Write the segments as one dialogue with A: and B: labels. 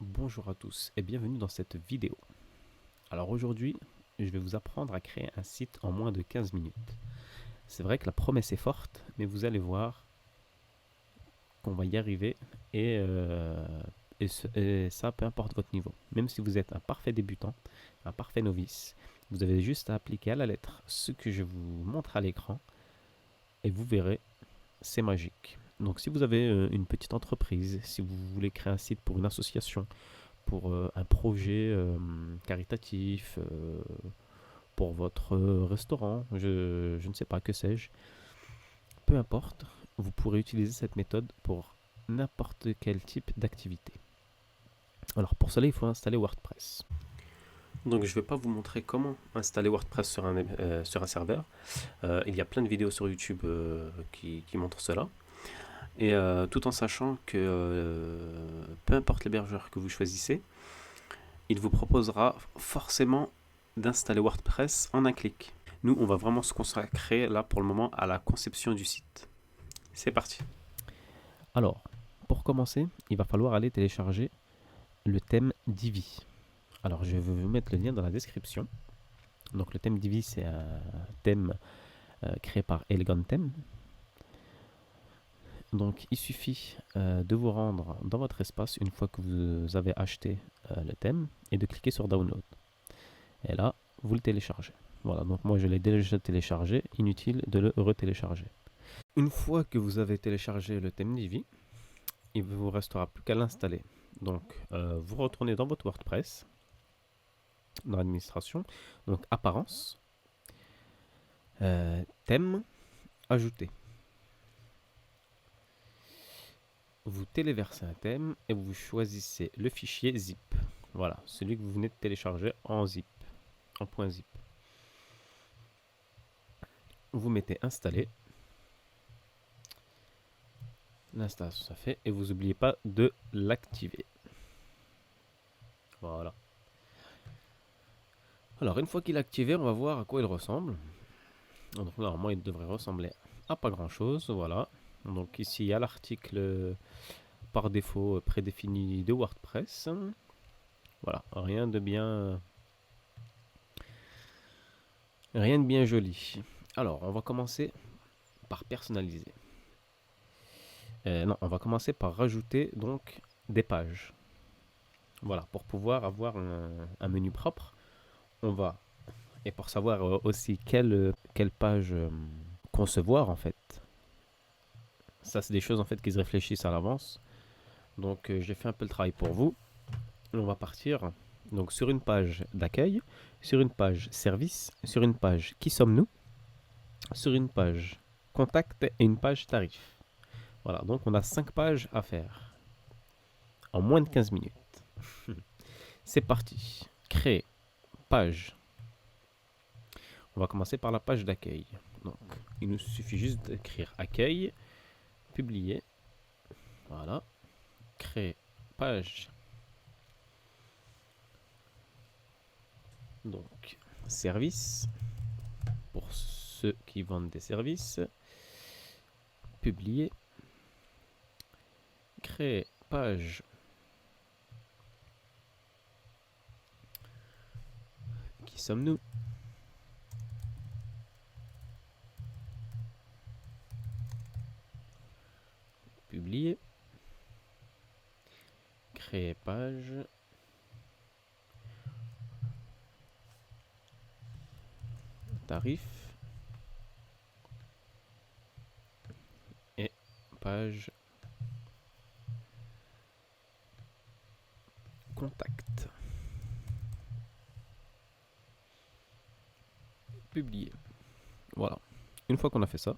A: Bonjour à tous et bienvenue dans cette vidéo. Alors aujourd'hui, je vais vous apprendre à créer un site en moins de 15 minutes. C'est vrai que la promesse est forte, mais vous allez voir qu'on va y arriver et ça, peu importe votre niveau. Même si vous êtes un parfait débutant, un parfait novice, vous avez juste à appliquer à la lettre ce que je vous montre à l'écran et vous verrez, c'est magique. Donc si vous avez une petite entreprise, si vous voulez créer un site pour une association, pour un projet caritatif, pour votre restaurant, je ne sais pas, que sais-je. Peu importe, vous pourrez utiliser cette méthode pour n'importe quel type d'activité. Alors pour cela, il faut installer WordPress. Donc je ne vais pas vous montrer comment installer WordPress sur un serveur. Il y a plein de vidéos sur YouTube qui montrent cela. Et tout en sachant que peu importe l'hébergeur que vous choisissez, il vous proposera forcément d'installer WordPress en un clic. Nous, on va vraiment se consacrer là pour le moment à la conception du site. C'est parti. Alors, pour commencer, il va falloir aller télécharger le thème Divi. Alors, je vais vous mettre le lien dans la description. Donc, le thème Divi, c'est un thème créé par Elegant Theme. Donc, il suffit de vous rendre dans votre espace une fois que vous avez acheté le thème et de cliquer sur Download. Et là, vous le téléchargez. Voilà, donc moi je l'ai déjà téléchargé, inutile de le retélécharger. Une fois que vous avez téléchargé le thème Divi, il ne vous restera plus qu'à l'installer. Donc vous retournez dans votre WordPress, dans l'administration, donc apparence, thème, ajouter. Vous téléversez un thème et vous choisissez le fichier zip. Voilà, celui que vous venez de télécharger en zip, en point zip. Vous mettez installer. L'installation ça fait et vous n'oubliez pas de l'activer. Voilà. Alors une fois qu'il est activé, on va voir à quoi il ressemble. Donc normalement il devrait ressembler à pas grand chose. Voilà. Donc ici il y a l'article par défaut prédéfini de WordPress. Voilà, rien de bien joli. Alors on va commencer par personnaliser. Non, on va commencer par rajouter donc des pages. Voilà, pour pouvoir avoir un menu propre, on va, et pour savoir aussi quelle page concevoir en fait. Ça c'est des choses en fait qui se réfléchissent à l'avance. Donc j'ai fait un peu le travail pour vous. On va partir donc sur une page d'accueil, sur une page service, sur une page qui sommes-nous, sur une page contact et une page tarif. Voilà, donc on a 5 pages à faire en moins de 15 minutes. C'est parti. Créer page. On va commencer par la page d'accueil. Donc, il nous suffit juste d'écrire accueil, publier. Voilà. Créer page. Donc, service. Pour ceux qui vendent des services. Publier. Créer page. Qui sommes-nous? Publier. Créer page. Tarif. Et page contact. Publier. Voilà. Une fois qu'on a fait ça,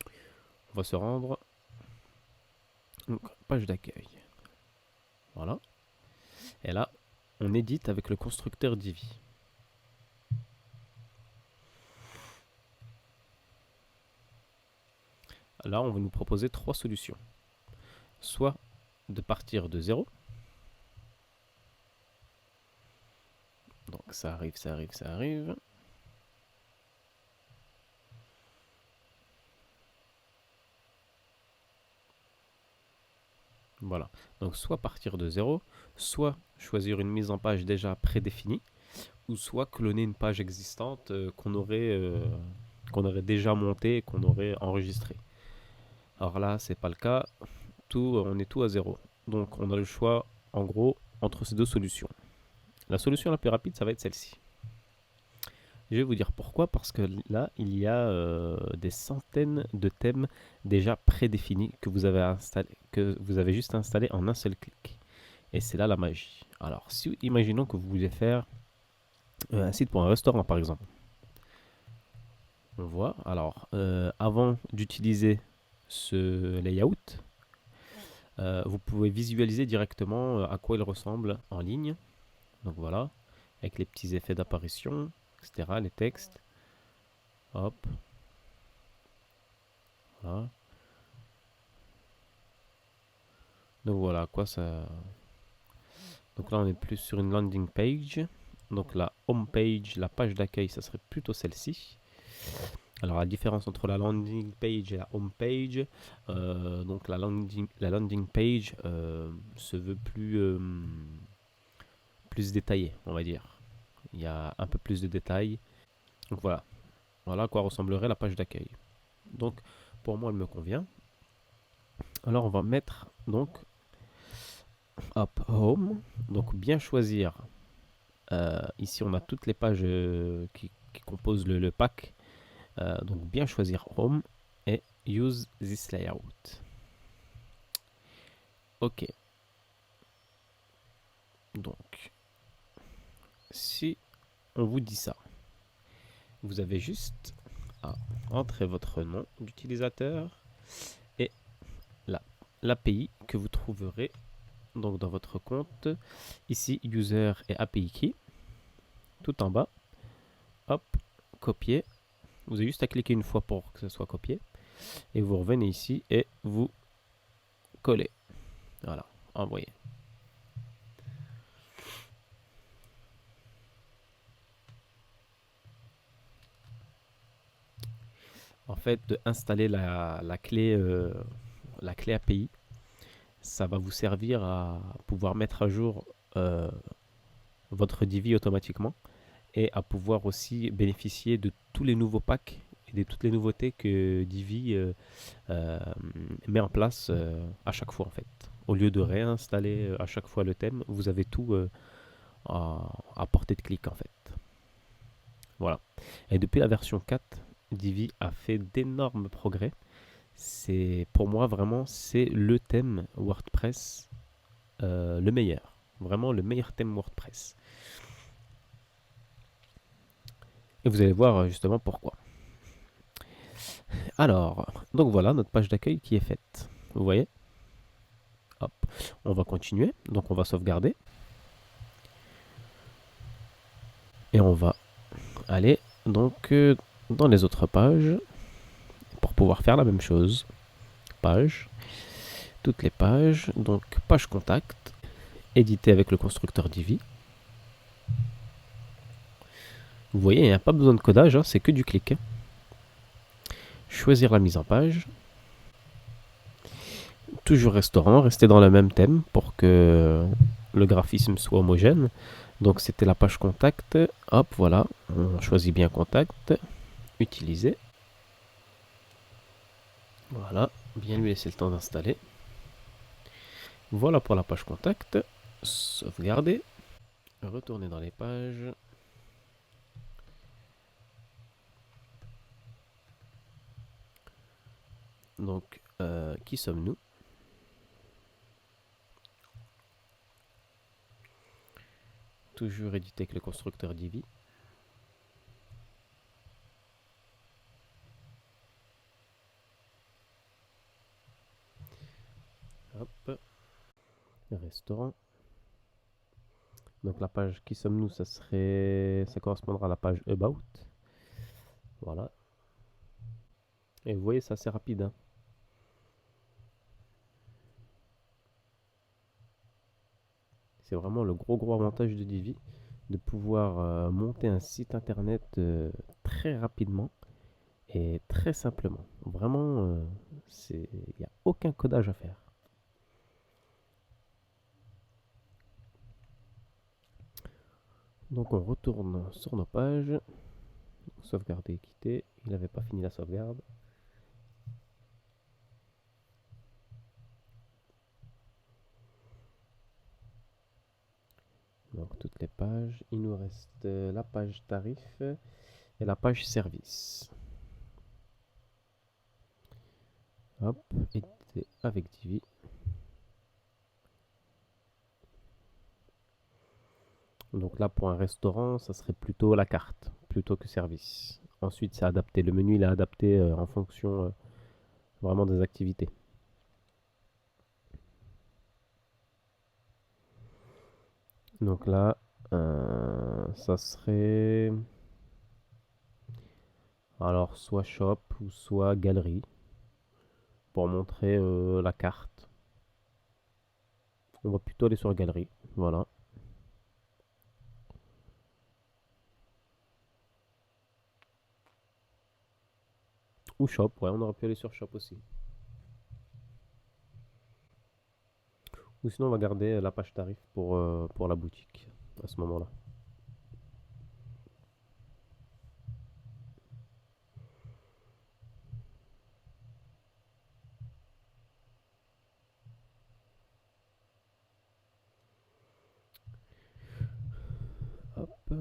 A: on va se rendre donc, page d'accueil. Voilà. Et là, on édite avec le constructeur Divi. Là, on va nous proposer 3 solutions. Soit de partir de 0. Donc ça arrive, ça arrive, ça arrive. Voilà. Donc soit partir de zéro, soit choisir une mise en page déjà prédéfinie, ou soit cloner une page existante qu'on aurait déjà montée et qu'on aurait enregistrée. Alors là, c'est pas le cas. On est tout à zéro. Donc on a le choix, en gros, entre ces deux solutions. La solution la plus rapide, ça va être celle-ci. Je vais vous dire pourquoi, parce que là, il y a des centaines de thèmes déjà prédéfinis que vous avez juste installé en un seul clic. Et c'est là la magie. Alors, si imaginons que vous voulez faire un site pour un restaurant, par exemple. On voit. Alors, avant d'utiliser ce layout, vous pouvez visualiser directement à quoi il ressemble en ligne. Donc voilà, avec les petits effets d'apparition, etc., les textes. Hop. Voilà. Donc voilà, quoi ça. Donc là, on est plus sur une landing page. Donc la home page, la page d'accueil, ça serait plutôt celle-ci. Alors la différence entre la landing page et la home page, donc la landing page se veut plus détaillée, on va dire. Il y a un peu plus de détails. Donc voilà à quoi ressemblerait la page d'accueil. Donc pour moi, elle me convient. Alors on va mettre donc hop home. Donc bien choisir. Ici on a toutes les pages qui composent le pack. Donc bien choisir home et use this layout. Ok. Donc si on vous dit ça, vous avez juste à entrer votre nom d'utilisateur et l'API que vous trouverez donc dans votre compte. Ici, user et API key. Tout en bas. Hop, copier. Vous avez juste à cliquer une fois pour que ce soit copié. Et vous revenez ici et vous collez. Voilà, envoyez. En fait, de installer la clé API, ça va vous servir à pouvoir mettre à jour votre Divi automatiquement et à pouvoir aussi bénéficier de tous les nouveaux packs et de toutes les nouveautés que Divi met en place à chaque fois en fait. Au lieu de réinstaller à chaque fois le thème, vous avez tout à portée de clic en fait. Voilà. Et depuis la version 4, Divi a fait d'énormes progrès. C'est pour moi vraiment c'est le thème WordPress le meilleur. Vraiment le meilleur thème WordPress. Et vous allez voir justement pourquoi. Alors, donc voilà notre page d'accueil qui est faite. Vous voyez? Hop, on va continuer. Donc on va sauvegarder. Et on va aller donc dans les autres pages pour pouvoir faire la même chose. Page, toutes les pages. Donc page contact, éditer avec le constructeur Divi. Vous voyez, il n'y a pas besoin de codage, hein, c'est que du clic. Choisir la mise en page. Toujours restaurant, rester dans le même thème pour que le graphisme soit homogène. Donc c'était la page contact. Hop, voilà, on choisit bien contact. Utiliser. Voilà, bien lui laisser le temps d'installer. Voilà pour la page contact. Sauvegarder. Retourner dans les pages. Donc, qui sommes-nous? Toujours éditer avec le constructeur Divi. Hop. Restaurant. Donc la page qui sommes-nous, ça correspondra à la page About. Voilà. Et vous voyez, c'est assez rapide. Hein. C'est vraiment le gros avantage de Divi, de pouvoir monter un site internet très rapidement et très simplement. Vraiment, il n'y a aucun codage à faire. Donc on retourne sur nos pages. Sauvegarder et quitter. Il n'avait pas fini la sauvegarde. Donc toutes les pages. Il nous reste la page tarif et la page service. Hop, éditer avec Divi. Donc là, pour un restaurant, ça serait plutôt la carte, plutôt que service. Ensuite, c'est adapté. Le menu, il est adapté en fonction vraiment des activités. Donc là, ça serait alors soit shop ou soit galerie pour montrer la carte. On va plutôt aller sur galerie, voilà. Ou shop, ouais, on aurait pu aller sur shop aussi. Ou sinon, on va garder la page tarif pour la boutique à ce moment-là. Hop.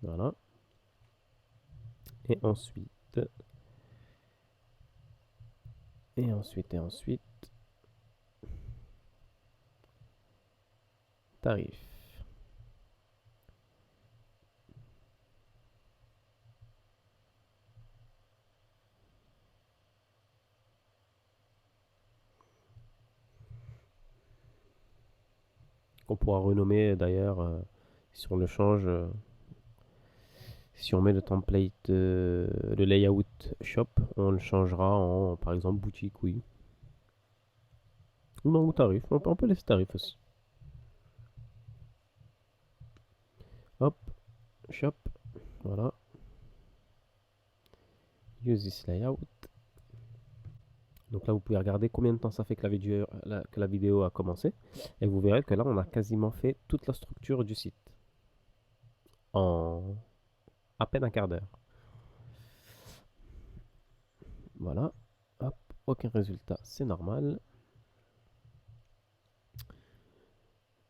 A: Voilà. Et ensuite, tarif. Qu'on pourra renommer d'ailleurs si on le change. Si on met le template, le layout shop, on le changera en par exemple boutique, oui. Ou non, ou tarif. On peut laisser tarif aussi. Hop, shop, voilà. Use this layout. Donc là, vous pouvez regarder combien de temps ça fait que la vidéo a commencé. Et vous verrez que là, on a quasiment fait toute la structure du site. En à peine un quart d'heure. Voilà. Hop, aucun résultat, c'est normal.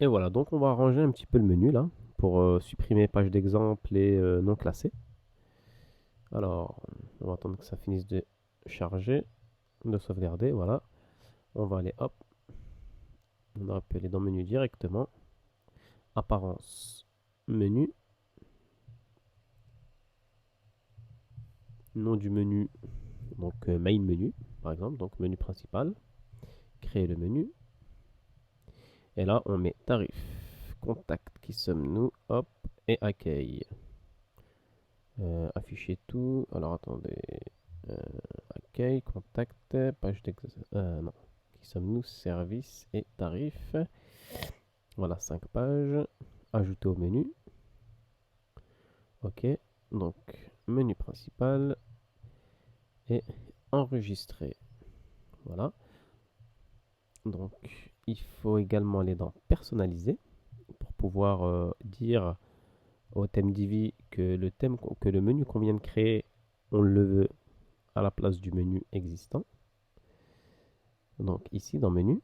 A: Et voilà, donc on va arranger un petit peu le menu là, pour supprimer page d'exemple et non classé. Alors, on va attendre que ça finisse de charger, de sauvegarder, voilà. On va aller, hop, on aurait pu aller dans menu directement. Apparence, menu. Nom du menu, donc main menu, par exemple, donc menu principal. Créer le menu. Et là, on met tarif, contact, qui sommes-nous, hop, et accueil. Afficher tout. Alors attendez. Euh, accueil, contact, page d'exercice. Non. Qui sommes-nous? Service et tarifs. Voilà, 5 pages. Ajouter au menu. Ok. Donc, menu principal. Et enregistrer. Voilà. Donc, il faut également aller dans personnaliser pour pouvoir dire au thème Divi que le menu qu'on vient de créer, on le veut à la place du menu existant. Donc ici dans menu,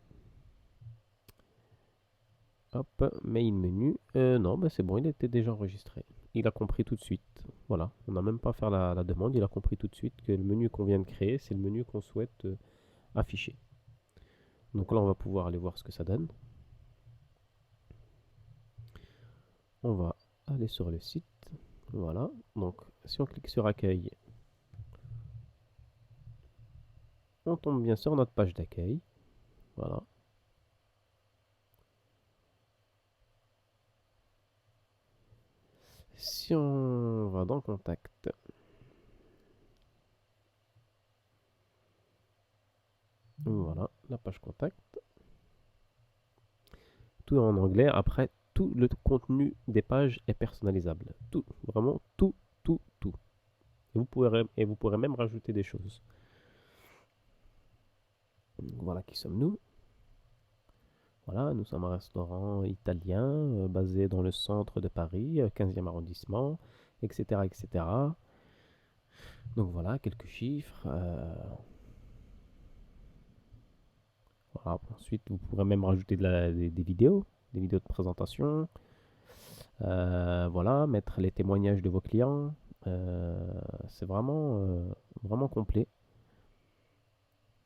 A: hop, main menu, non, bah c'est bon, il était déjà enregistré. Il a compris tout de suite. Voilà, on n'a même pas à faire la demande, il a compris tout de suite que le menu qu'on vient de créer, c'est le menu qu'on souhaite afficher. Donc là, on va pouvoir aller voir ce que ça donne. On va aller sur le site. Voilà, donc si on clique sur accueil, on tombe bien sur notre page d'accueil. Voilà. Si on va dans contact, voilà, la page contact. Tout est en anglais. Après, tout le contenu des pages est personnalisable. Tout, vraiment tout, tout, tout. Et vous pourrez même rajouter des choses. Donc, voilà, qui sommes-nous? Voilà, nous sommes un restaurant italien basé dans le centre de Paris, 15e arrondissement, etc., etc. Donc voilà, quelques chiffres. Voilà. Ensuite, vous pourrez même rajouter des vidéos, des vidéos de présentation. Voilà, mettre les témoignages de vos clients. C'est vraiment complet.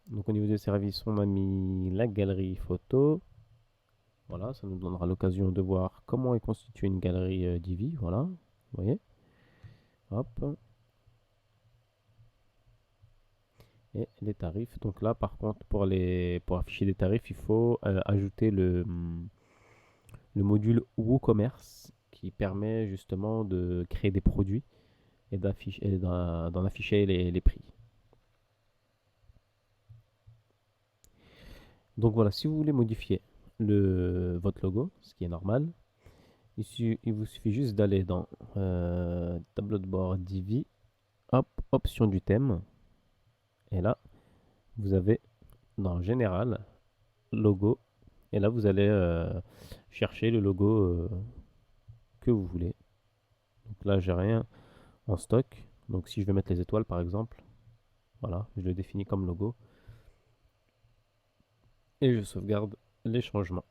A: Donc au niveau des services, on a mis la galerie photo. Voilà, ça nous donnera l'occasion de voir comment est constituée une galerie Divi. Voilà, vous voyez. Hop. Et les tarifs. Donc là, par contre, pour afficher des tarifs, il faut ajouter le module WooCommerce qui permet justement de créer des produits et d'en afficher les prix. Donc voilà, si vous voulez modifier votre logo, ce qui est normal, il vous suffit juste d'aller dans tableau de bord Divi, hop, option du thème, et là, vous avez dans Général, logo, et là, vous allez chercher le logo que vous voulez. Donc là, j'ai rien en stock, donc si je vais mettre les étoiles par exemple, voilà, je le définis comme logo, et je sauvegarde les changements.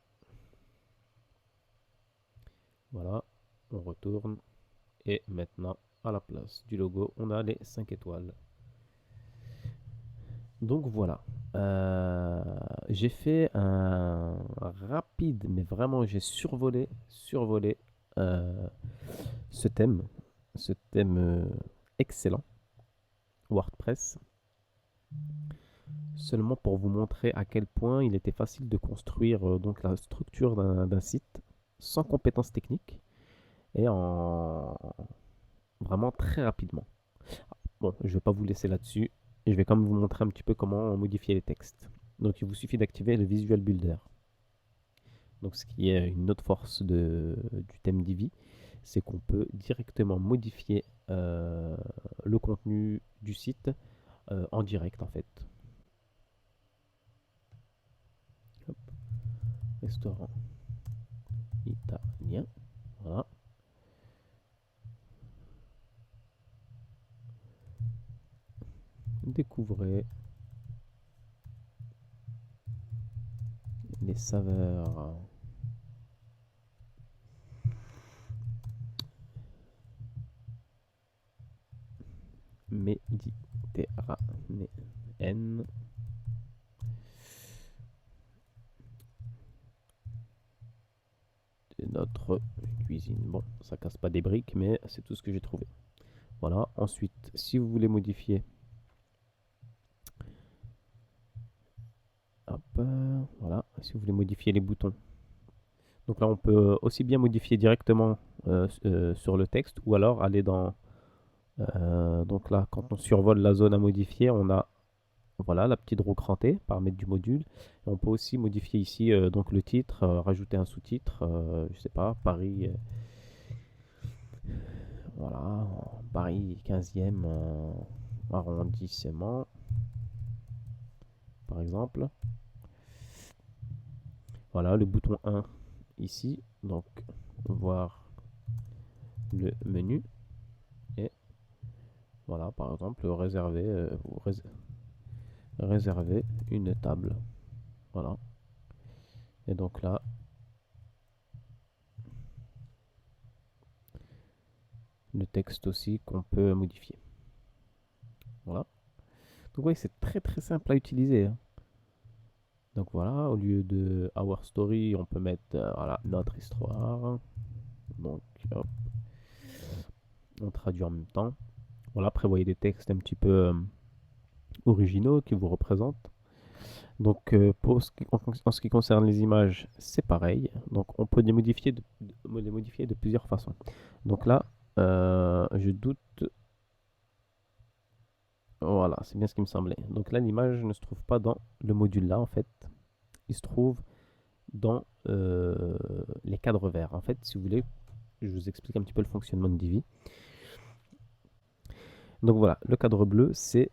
A: Voilà, on retourne. Et maintenant, à la place du logo, on a les 5 étoiles. Donc voilà. J'ai fait un rapide, mais vraiment j'ai survolé euh, ce thème. Ce thème excellent, WordPress. Seulement pour vous montrer à quel point il était facile de construire donc la structure d'un site sans compétences techniques et en vraiment très rapidement. Bon, je ne vais pas vous laisser là-dessus. Je vais quand même vous montrer un petit peu comment modifier les textes. Donc il vous suffit d'activer le Visual Builder. Donc ce qui est une autre force du thème Divi, c'est qu'on peut directement modifier le contenu du site en direct en fait. Hop. Restaurant italien. Voilà. Découvrez les saveurs méditerranéennes de notre cuisine. Bon, ça casse pas des briques, mais c'est tout ce que j'ai trouvé. Voilà. Ensuite, si vous voulez modifier, hop, voilà, si vous voulez modifier les boutons. Donc là, on peut aussi bien modifier directement sur le texte ou alors aller dans. Donc là, quand on survole la zone à modifier, on a voilà la petite roue crantée, paramètres du module. Et on peut aussi modifier ici donc le titre, rajouter un sous-titre, je sais pas, Paris, voilà, Paris 15e arrondissement, par exemple. Voilà, le bouton 1 ici, donc voir le menu. Et voilà, par exemple, réserver une table. Voilà. Et donc là, le texte aussi qu'on peut modifier. Voilà. Donc oui, c'est très très simple à utiliser, hein. Donc voilà, au lieu de Our Story, on peut mettre voilà, notre histoire. Donc hop, on traduit en même temps. Voilà, prévoyez des textes un petit peu originaux qui vous représentent. Donc en ce qui concerne les images, c'est pareil. Donc on peut les modifier de plusieurs façons. Donc là, je doute. Voilà, c'est bien ce qui me semblait. Donc là, l'image ne se trouve pas dans le module là en fait. Il se trouve dans les cadres verts. En fait, si vous voulez, je vous explique un petit peu le fonctionnement de Divi. Donc voilà, le cadre bleu, c'est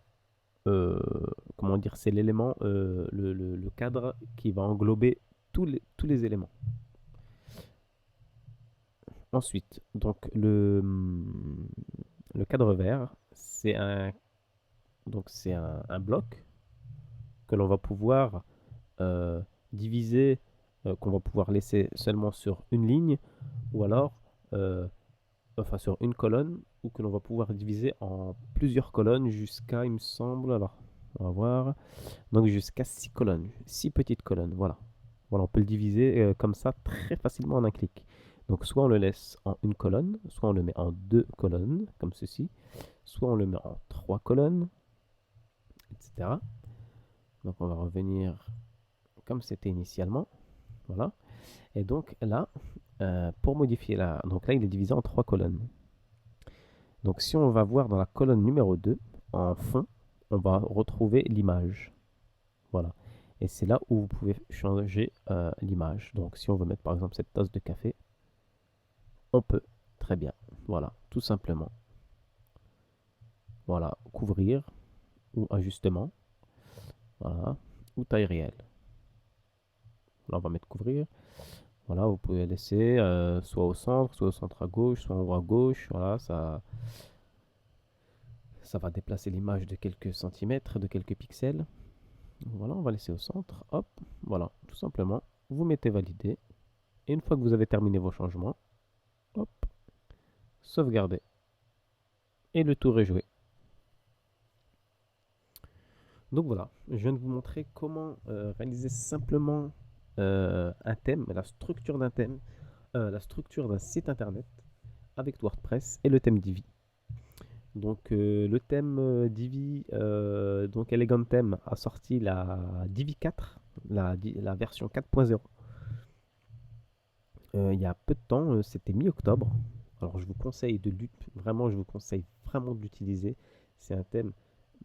A: comment dire, c'est l'élément, le cadre qui va englober tous les éléments. Ensuite, donc le cadre vert, c'est un bloc que l'on va pouvoir diviser, qu'on va pouvoir laisser seulement sur une ligne, ou alors enfin sur une colonne, ou que l'on va pouvoir diviser en plusieurs colonnes jusqu'à, il me semble, alors on va voir, donc jusqu'à 6 colonnes, 6 petites colonnes, voilà. Voilà, on peut le diviser comme ça très facilement en un clic. Donc soit on le laisse en une colonne, soit on le met en 2 colonnes, comme ceci, soit on le met en 3 colonnes, etc. Donc on va revenir comme c'était initialement, voilà. Et donc là, pour modifier donc là il est divisé en 3 colonnes. Donc si on va voir dans la colonne numéro 2, en fond, on va retrouver l'image. Voilà. Et c'est là où vous pouvez changer l'image. Donc si on veut mettre par exemple cette tasse de café, on peut très bien. Voilà, tout simplement. Voilà, couvrir ou ajustement. Voilà, ou taille réelle. Là on va mettre couvrir. Voilà, vous pouvez laisser soit au centre à gauche, soit en haut à gauche. Voilà, ça va déplacer l'image de quelques centimètres, de quelques pixels. Voilà, on va laisser au centre. Hop, voilà, tout simplement. Vous mettez valider. Et une fois que vous avez terminé vos changements, hop, sauvegardez. Et le tour est joué. Donc voilà, je viens de vous montrer comment réaliser simplement un thème, la structure d'un thème, la structure d'un site internet avec WordPress et le thème Divi. Donc le thème Divi, donc Elegant Theme a sorti la Divi 4, la version 4.0. Il y a peu de temps, c'était mi-octobre. Alors je vous conseille vraiment, je vous conseille vraiment de l'utiliser. C'est un thème,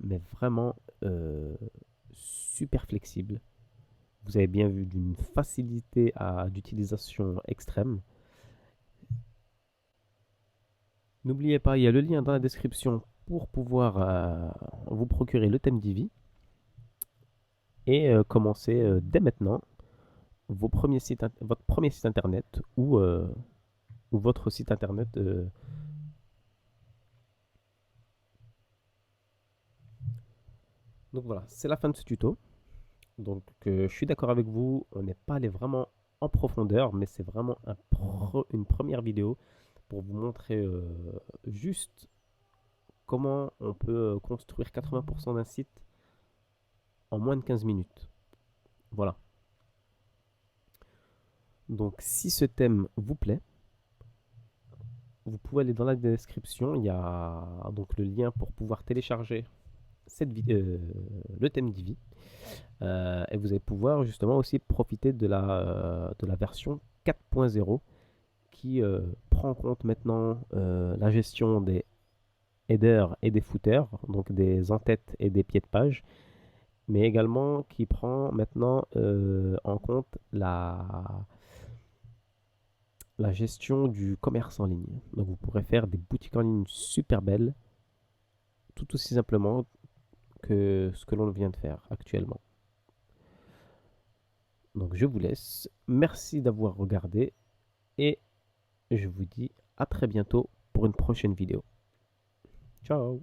A: mais vraiment super flexible. Vous avez bien vu, d'une facilité d'utilisation extrême. N'oubliez pas, il y a le lien dans la description pour pouvoir vous procurer le thème Divi et commencer dès maintenant votre premier site internet ou votre site internet. Donc voilà, c'est la fin de ce tuto. Donc je suis d'accord avec vous, on n'est pas allé vraiment en profondeur, mais c'est vraiment une première vidéo pour vous montrer juste comment on peut construire 80% d'un site en moins de 15 minutes. Voilà. Donc si ce thème vous plaît, vous pouvez aller dans la description, il y a donc le lien pour pouvoir télécharger le thème Divi. Et vous allez pouvoir justement aussi profiter de la version 4.0 qui prend en compte maintenant la gestion des headers et des footers, donc des en-têtes et des pieds de page, mais également qui prend maintenant en compte la gestion du commerce en ligne. Donc vous pourrez faire des boutiques en ligne super belles, tout aussi simplement que ce que l'on vient de faire actuellement. Donc je vous laisse. Merci d'avoir regardé et je vous dis à très bientôt pour une prochaine vidéo. Ciao!